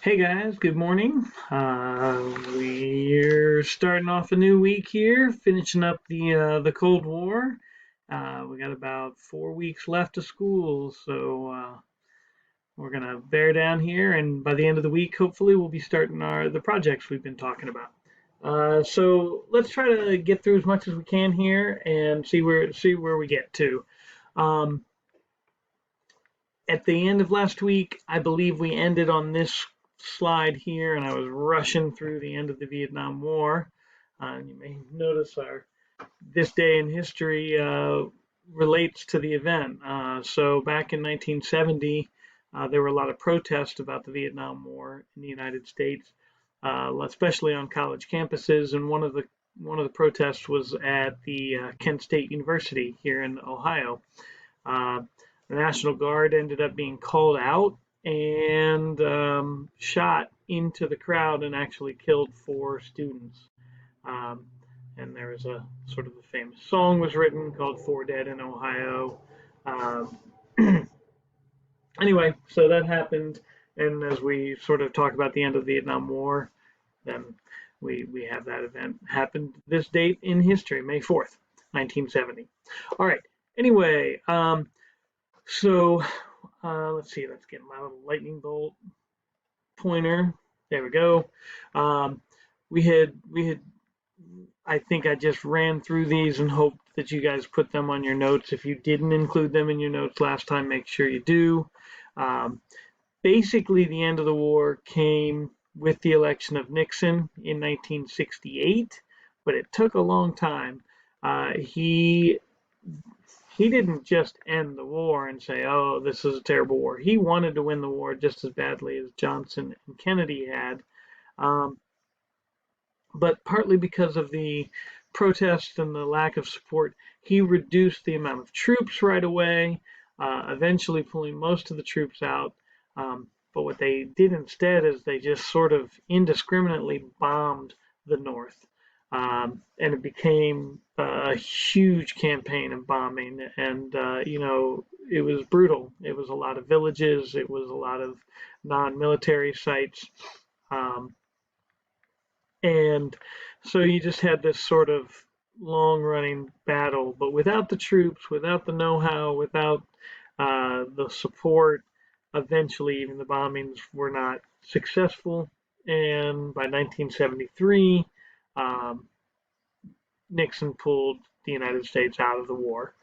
Hey guys, good morning. We're starting off a new week here, finishing up the Cold War. We got about 4 weeks left of school, so we're gonna bear down here, and by the end of the week, hopefully, we'll be starting the projects we've been talking about. So let's try to get through as much as we can here and see where we get to. Um, at the end of last week, I believe we ended on this slide here, and I was rushing through the end of the Vietnam War. And you may notice our this day in history relates to the event. So back in 1970, there were a lot of protests about the Vietnam War in the United States, especially on college campuses. And one of the protests was at the Kent State University here in Ohio. Uh, the National Guard ended up being called out and shot into the crowd and actually killed four students. Um, and there was a sort of a famous song was written called "Four Dead in Ohio." Um, anyway, so that happened, and as we sort of talk about the end of the Vietnam War, then we have that event happened this date in history, May 4th, 1970. All right. Anyway, so let's see. Let's get my little lightning bolt pointer. There we go. Um, we had. I think I just ran through these and hoped that you guys put them on your notes. If you didn't include them in your notes last time, make sure you do. Um, Basically, the end of the war came with the election of Nixon in 1968, but it took a long time. He didn't just end the war and say, "Oh, this is a terrible war." He wanted to win the war just as badly as Johnson and Kennedy had, um, but partly because of the protests and the lack of support, he reduced the amount of troops right away, eventually pulling most of the troops out. But what they did instead is they just sort of indiscriminately bombed the North. And it became a huge campaign of bombing. And, it was brutal. It was a lot of villages, it was a lot of non military sites. Um, and so you just had this sort of long running battle, but without the troops, without the know how, without the support, eventually even the bombings were not successful. And by 1973, um, Nixon pulled the United States out of the war.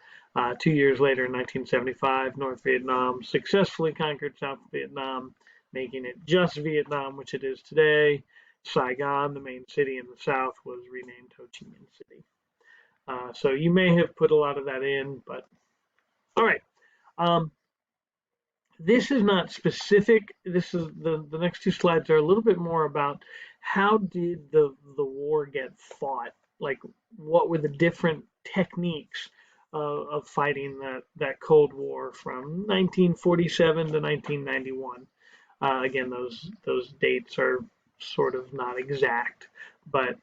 2 years later, in 1975, North Vietnam successfully conquered South Vietnam, making it just Vietnam, which it is today. Saigon, the main city in the south, was renamed Ho Chi Minh City. So you may have put a lot of that in, but all right. Um, this is not specific. This is the next two slides are a little bit more about how did the war get fought? Like what were the different techniques of fighting that Cold War from 1947 to 1991? Again, those dates are sort of not exact, but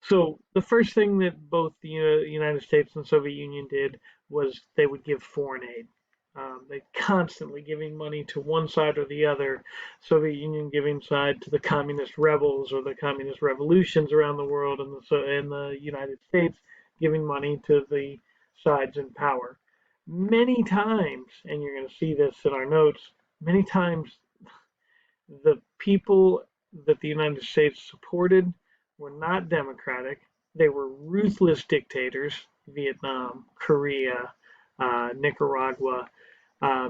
so the first thing that both the United States and Soviet Union did was they would give foreign aid. They constantly giving money to one side or the other. Soviet Union giving side to the communist rebels or the communist revolutions around the world, and the United States giving money to the sides in power. Many times, and you're going to see this in our notes, many times the people that the United States supported were not democratic. They were ruthless dictators, Vietnam, Korea, Nicaragua.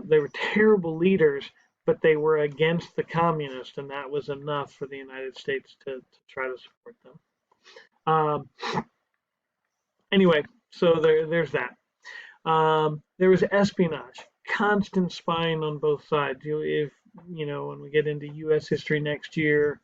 They were terrible leaders, but they were against the communists, and that was enough for the United States to try to support them. Um, anyway, so there's that. There was espionage, constant spying on both sides. If when we get into U.S. history next year,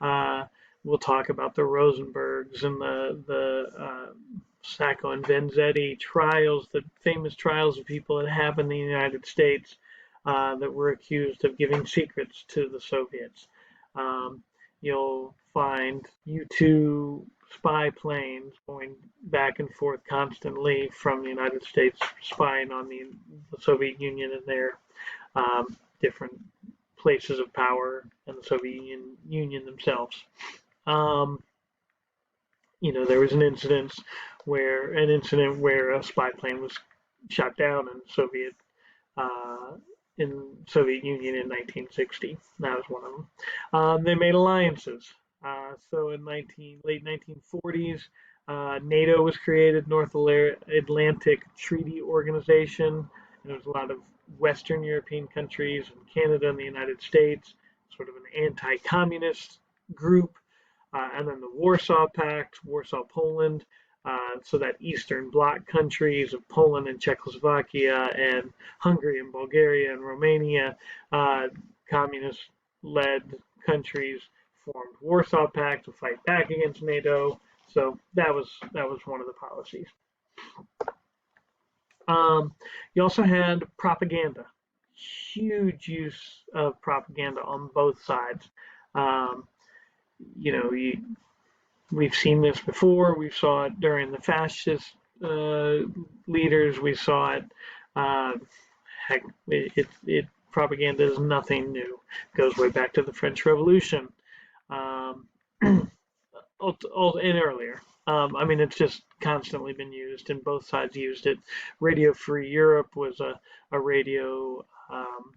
uh, we'll talk about the Rosenbergs and the Sacco and Vanzetti trials, the famous trials of people that happened in the United States that were accused of giving secrets to the Soviets. Um, you'll find U-2 spy planes going back and forth constantly from the United States spying on the Soviet Union and their different places of power the Soviet Union themselves. There was an incident where a spy plane was shot down uh, in Soviet Union in 1960. That was one of them. They made alliances. So in late 1940s, NATO was created, North Atlantic Treaty Organization, and there was a lot of Western European countries and Canada and the United States, sort of an anti-communist group. And then the Warsaw Pact, Warsaw Poland, so that Eastern Bloc countries of Poland and Czechoslovakia and Hungary and Bulgaria and Romania, communist-led countries formed Warsaw Pact to fight back against NATO. So that was one of the policies. You also had propaganda, huge use of propaganda on both sides. We've seen this before. We saw it during the fascist leaders. We saw it. Heck, propaganda is nothing new. It goes way back to the French Revolution, and earlier. It's just constantly been used, and both sides used it. Radio Free Europe was a radio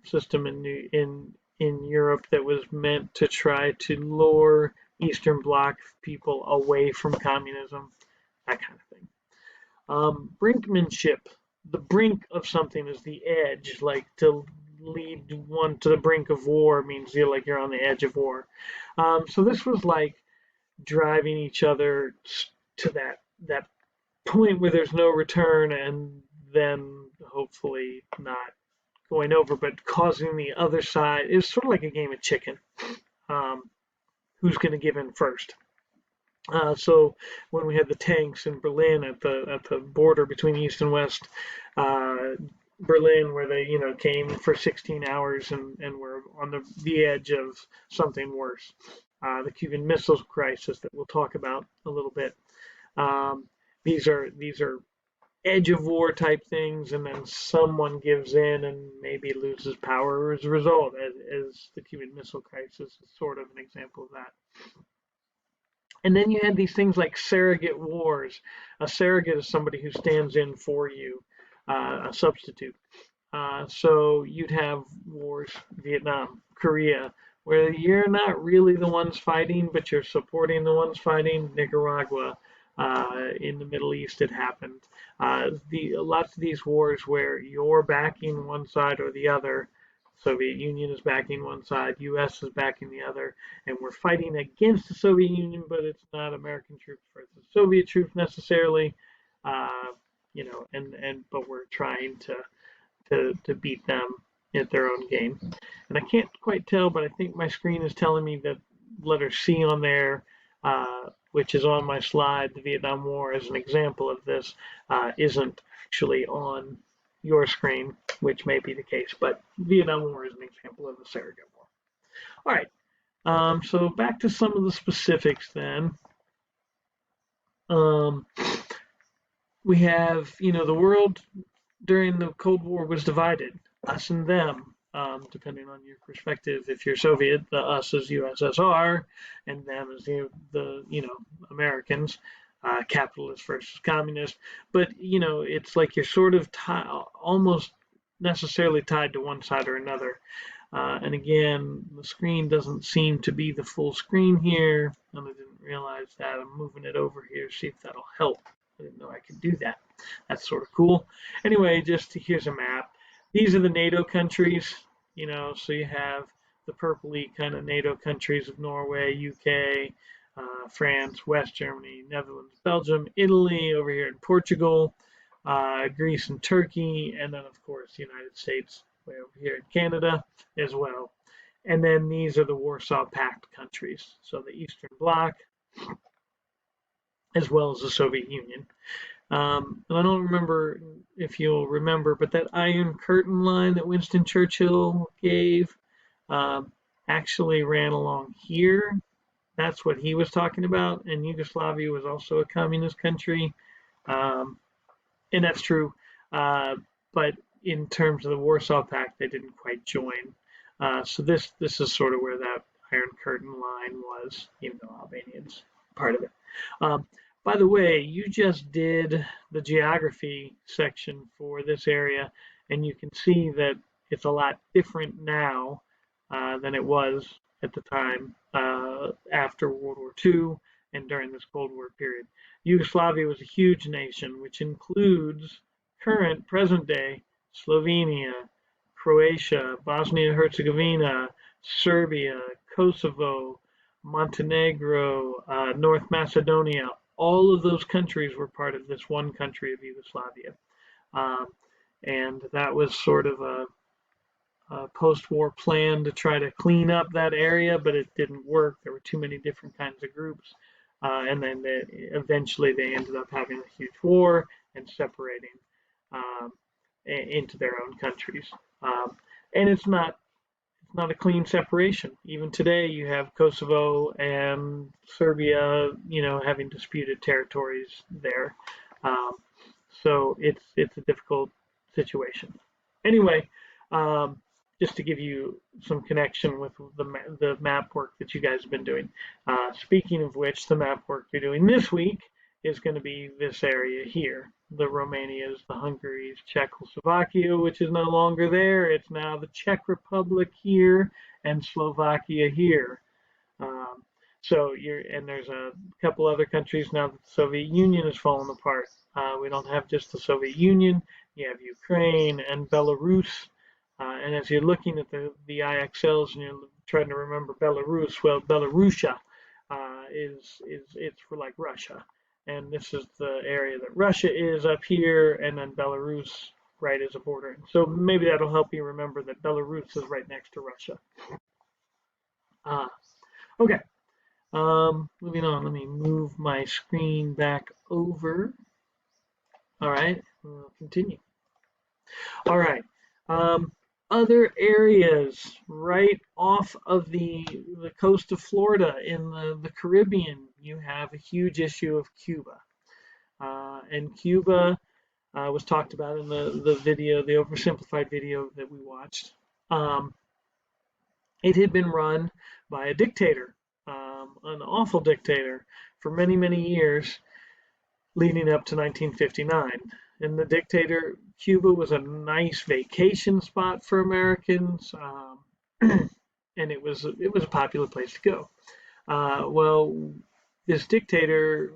system in Europe that was meant to try to lure Eastern Bloc people away from communism, that kind of thing. Brinkmanship, the brink of something is the edge, like to lead one to the brink of war means you're on the edge of war. So this was like driving each other to that point where there's no return, and then hopefully not going over, but causing the other side. It's sort of like a game of chicken. Who's going to give in first? So when we had the tanks in Berlin at the border between East and West Berlin, where they came for 16 hours and were on the edge of something worse, the Cuban Missile Crisis that we'll talk about a little bit. These are edge of war type things, and then someone gives in and maybe loses power as a result, as the Cuban Missile Crisis is sort of an example of that. And then you had these things like surrogate wars. A surrogate is somebody who stands in for you, a substitute. So you'd have wars, Vietnam, Korea, where you're not really the ones fighting, but you're supporting the ones fighting. Nicaragua, in the Middle East, it happened. Lots of these wars where you're backing one side or the other. Soviet Union is backing one side, U.S. is backing the other, and we're fighting against the Soviet Union, but it's not American troops versus Soviet troops necessarily, but we're trying to beat them at their own game. And I can't quite tell, but I think my screen is telling me that letter C on there, which is on my slide, the Vietnam War as an example of this, isn't actually on your screen, which may be the case, but Vietnam War is an example of a surrogate war. All right, so back to some of the specifics then. We have, the world during the Cold War was divided, us and them, depending on your perspective. If you're Soviet, the us is USSR, and them is the Americans. Capitalist versus communist, but it's like you're sort of almost necessarily tied to one side or another. And again, the screen doesn't seem to be the full screen here, and I didn't realize that. I'm moving it over here, see if that'll help. I didn't know I could do that. That's sort of cool. Anyway, here's a map. These are the NATO countries, so you have the purpley kind of NATO countries of Norway, UK, France, West Germany, Netherlands, Belgium, Italy, over here in Portugal, Greece and Turkey, and then, of course, the United States, way over here in Canada as well. And then these are the Warsaw Pact countries, so the Eastern Bloc, as well as the Soviet Union. And I don't remember if you'll remember, but that Iron Curtain line that Winston Churchill gave actually ran along here. That's what he was talking about, and Yugoslavia was also a communist country, and that's true. But in terms of the Warsaw Pact, they didn't quite join. So this is sort of where that Iron Curtain line was, even though Albania's part of it. Um, by the way, you just did the geography section for this area, and you can see that it's a lot different now than it was at the time after World War II and during this Cold War period. Yugoslavia was a huge nation, which includes current present day Slovenia, Croatia, Bosnia Herzegovina, Serbia, Kosovo, Montenegro, North Macedonia. All of those countries were part of this one country of Yugoslavia. Um, and that was sort of a post-war plan to try to clean up that area, but it didn't work. There were too many different kinds of groups, and then eventually they ended up having a huge war and separating um, into their own countries. Um, and it's not a clean separation. Even today, you have Kosovo and Serbia, having disputed territories there. Um, so it's a difficult situation. Anyway, um, just to give you some connection with the map work that you guys have been doing. Speaking of which, the map work you're doing this week is going to be this area here. The Romanias, the Hungaries, Czechoslovakia, which is no longer there. It's now the Czech Republic here and Slovakia here. Um, and there's a couple other countries now that the Soviet Union has fallen apart. We don't have just the Soviet Union. You have Ukraine and Belarus. And as you're looking at the IXLs and you're trying to remember Belarus, well, Belarusia it's for like Russia. And this is the area that Russia is up here, and then Belarus right as a border. So maybe that'll help you remember that Belarus is right next to Russia. Okay. Moving on, let me move my screen back over. All right, we'll continue. All right. Other areas right off of the coast of Florida in the Caribbean, you have a huge issue of Cuba. And Cuba was talked about in the video, the oversimplified video that we watched. It had been run by a dictator, an awful dictator, for many, many years leading up to 1959. And the dictator, Cuba was a nice vacation spot for Americans, and it was a popular place to go. Well, this dictator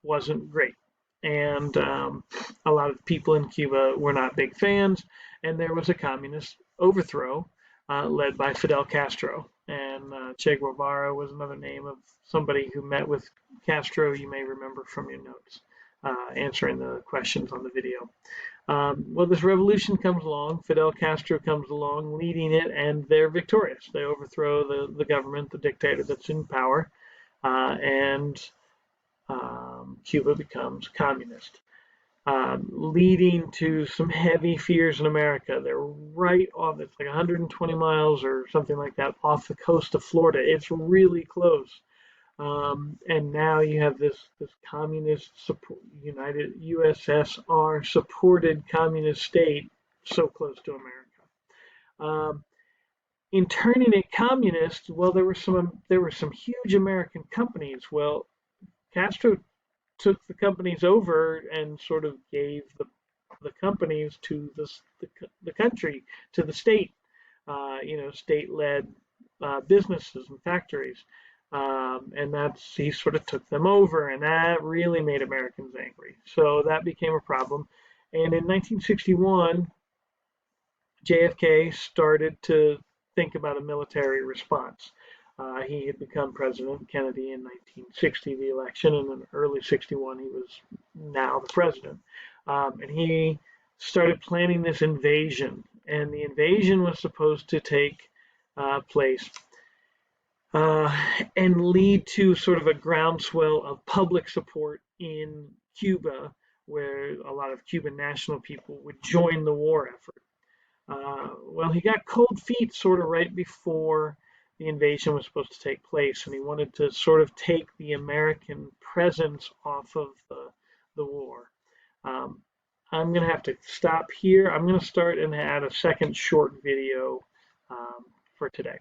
wasn't great, and a lot of people in Cuba were not big fans, and there was a communist overthrow led by Fidel Castro. And Che Guevara was another name of somebody who met with Castro, you may remember from your notes, answering the questions on the video. Well, this revolution comes along, Fidel Castro comes along leading it, and they're victorious. They overthrow the government, the dictator that's in power, and Cuba becomes communist. Leading to some heavy fears in America. They're right off, it's like 120 miles or something like that off the coast of Florida. It's really close. And now you have this communist United USSR supported communist state so close to America. In turning it communist, well, there were some huge American companies. Well, Castro took the companies over and sort of gave the companies to the country, to the state, state-led businesses and factories. And he sort of took them over, and that really made Americans angry. So that became a problem. And in 1961, JFK started to think about a military response. He had become President Kennedy in 1960, the election, and in early 61, he was now the president. And he started planning this invasion, and the invasion was supposed to take place and lead to sort of a groundswell of public support in Cuba, where a lot of Cuban national people would join the war effort. Well, he got cold feet sort of right before the invasion was supposed to take place, and he wanted to sort of take the American presence off of the war. I'm going to have to stop here. I'm going to start and add a second short video for today.